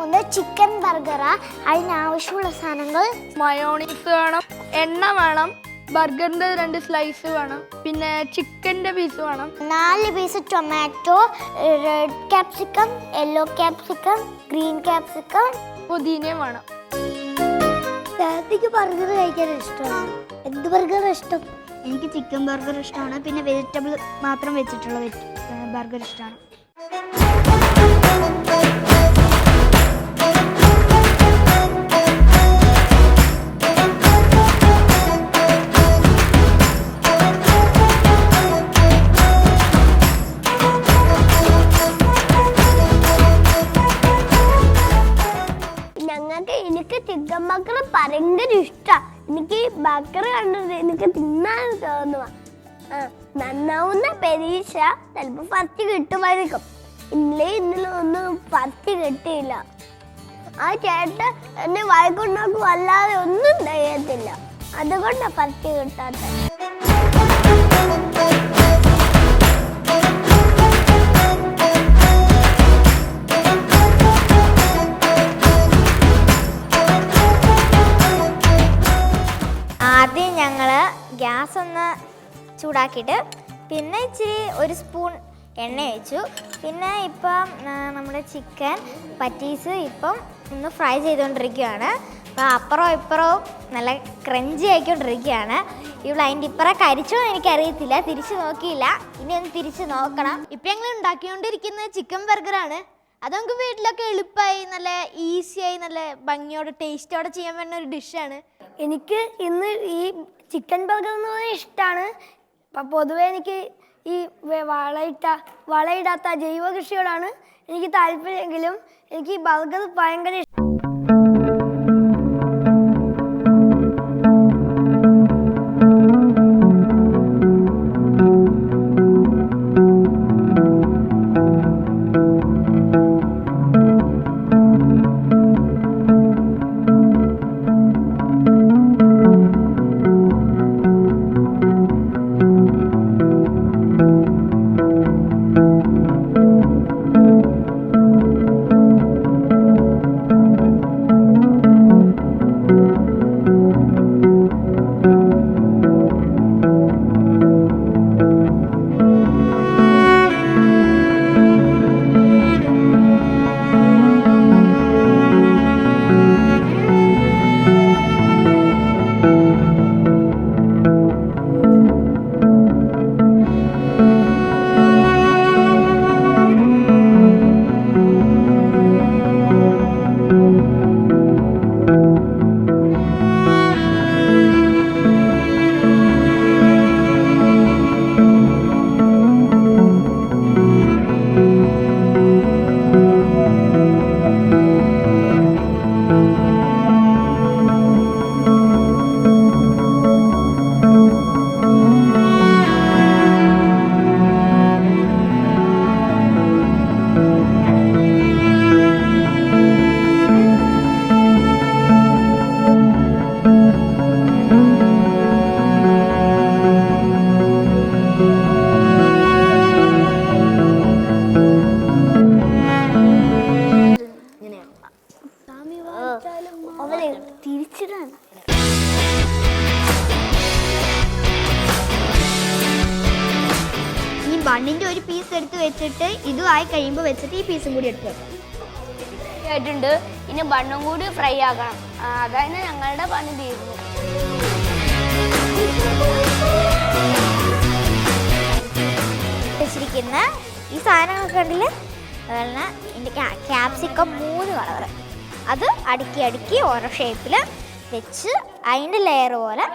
പോകുന്നത് ചിക്കൻ ബർഗറാ. അതിനാവശ്യമുള്ള സാധനങ്ങൾ മയോണീസ് വേണം, എണ്ണ വേണം, ബർഗറിന്റെ 2 സ്ലൈസ് വേണം, പിന്നെ ചിക്കൻ്റെ പീസ് വേണം, 4 piece tomato, red capsicum, yellow capsicum, green capsicum, പുതിനയും വേണം. എനിക്ക് ബർഗർ കഴിക്കാൻ ഇഷ്ടമാണ്. എന്ത് ബർഗർ ഇഷ്ടം? എനിക്ക് ചിക്കൻ ബർഗർ ഇഷ്ടമാണ്. പിന്നെ വെജിറ്റബിൾ മാത്രം വെച്ചിട്ടുള്ള ബർഗർ ഇഷ്ടമാണ്. എനിക്ക് ചിക്കൻ ബർഗർ ഭയങ്കര ഇഷ്ടമാണ്. എനിക്ക് ബർഗർ കണ്ടിട്ട് എനിക്ക് തിന്നാൻ തോന്നുക. നന്നാവുന്ന പരീക്ഷ ചിലപ്പോൾ ഫസ്റ്റ് കിട്ടുമായിരിക്കും. ഇന്നലെ ഒന്നും ഫസ്റ്റ് കിട്ടിയില്ല. ആ ചേട്ടൻ എന്നെ വഴക്കുണ്ടാക്കും, അല്ലാതെ ഒന്നും ചെയ്യത്തില്ല. അതുകൊണ്ടാണ് ഫസ്റ്റ് കിട്ടാത്തത്. ആദ്യം ഞങ്ങൾ ഗ്യാസ് ഒന്ന് ചൂടാക്കിയിട്ട് പിന്നെ ഇച്ചിരി 1 സ്പൂൺ എണ്ണ ഒഴിച്ചു. പിന്നെ ഇപ്പം നമ്മുടെ ചിക്കൻ പറ്റീസ് ഇപ്പം ഒന്ന് ഫ്രൈ ചെയ്തുകൊണ്ടിരിക്കുകയാണ്. അപ്പോൾ അപ്പുറവും ഇപ്പുറവും നല്ല ക്രഞ്ചി ആയിക്കൊണ്ടിരിക്കുകയാണ്. ഇവിടെ അതിൻ്റെ ഇപ്പുറം കരിച്ചോ എനിക്കറിയത്തില്ല, തിരിച്ച് നോക്കിയില്ല. ഇനി ഒന്ന് തിരിച്ച് നോക്കണം. ഇപ്പം ഞങ്ങൾ ഉണ്ടാക്കിക്കൊണ്ടിരിക്കുന്നത് ചിക്കൻ ബർഗറാണ്. അത് നമുക്ക് വീട്ടിലൊക്കെ എളുപ്പമായി നല്ല ഈസിയായി നല്ല ഭംഗിയോടെ ടേസ്റ്റോടെ ചെയ്യാൻ പറ്റുന്ന ഒരു ഡിഷാണ്. എനിക്ക് ഇന്ന് ഈ ചിക്കൻ ബർഗർ എന്ന് പറഞ്ഞാൽ ഇഷ്ടമാണ്. പൊതുവെ എനിക്ക് ഈ വളയിടാത്ത ജൈവ കൃഷിയോടാണ് എനിക്ക് താല്പര്യമെങ്കിലും എനിക്ക് ഈ ബർഗർ ഭയങ്കര ഇഷ്ടം. ബണ്ണിൻ്റെ ഒരു പീസ് എടുത്ത് വെച്ചിട്ട് ഇതുമായി കഴിയുമ്പോൾ വെച്ചിട്ട് ഈ പീസും കൂടി എടുത്ത് വെക്കാം. ആയിട്ടുണ്ട്. ഇനി ബണ്ണും കൂടി ഫ്രൈ ആക്കണം. അതായത് ഞങ്ങളുടെ പണി തീർന്നു. വെച്ചിരിക്കുന്ന ഈ സാധനങ്ങളൊക്കെ ഉണ്ടല്ലേ, അതുപോലെ ഇതിൻ്റെ ക്യാപ്സിക്കം 3 കളറ് അത് അടുക്കി ഓരോ ഷേപ്പിൽ വെച്ച് അതിൻ്റെ ലെയർ പോലെ